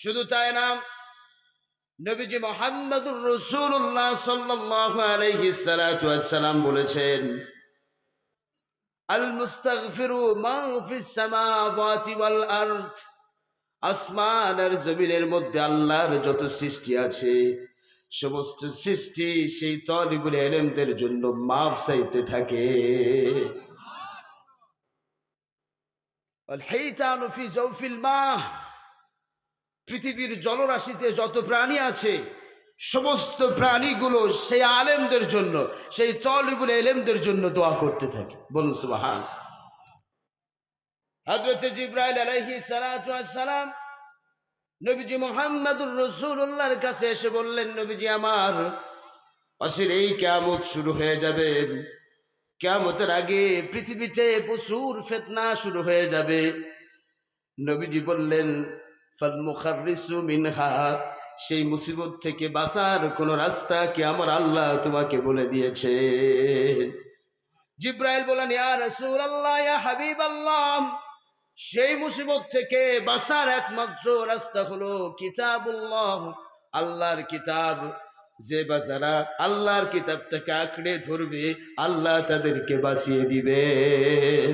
শুধু তাই না, নবীজি মুহাম্মদুর রাসূলুল্লাহ সাল্লাল্লাহু আলাইহি সাল্লাতু ওয়াসসালাম বলেছেন, আল মুস্তাগফিরু মান ফিস সামাওয়াতি ওয়াল আরদ। আসমান আর জমিনের মধ্যে আল্লাহর যত সৃষ্টি আছে, সমস্ত সৃষ্টি সেই তালিবুল ইলমদের জন্য মাফ চাইতে থাকে। আল হাইতানু ফি জাওফিল মা, পৃথিবীর জলরাশিতে যত প্রাণী আছে, সমস্ত প্রাণীগুলো সেই আলেমদের জন্য, সেই তালিবুল ইলমদের জন্য দোয়া করতে থাকে। বলুন সুবহান। হযরত জিবরাইল আলাইহিস সালাতু ওয়াস সালাম নবীজি মুহাম্মদুর রাসূলুল্লাহর কাছে এসে বললেন, নবীজি আমার, অচিরেই কিয়ামত শুরু হয়ে যাবে। কিয়ামতের আগে পৃথিবীতে প্রচুর ফিতনা শুরু হয়ে যাবে। নবীজি বললেন, ফাল মুখাররিসু মিনহা, সেই মুসিবত থেকে বাঁচার কোন রাস্তা কি আমার আল্লাহ তোমাকে বলে দিয়েছে? জিবরাইল বলেন, ইয়া রাসূলুল্লাহ, ইয়া হাবিবাল্লাহ, সেই মুসিবত থেকে বাঁচার একমাত্র রাস্তা হলো কিতাবুল্লাহ, আল্লাহর কিতাব। যে বাজারা আল্লাহর কিতাবটাকে আঁকড়ে ধরবে, আল্লাহ তাদেরকে বাঁচিয়ে দিবেন।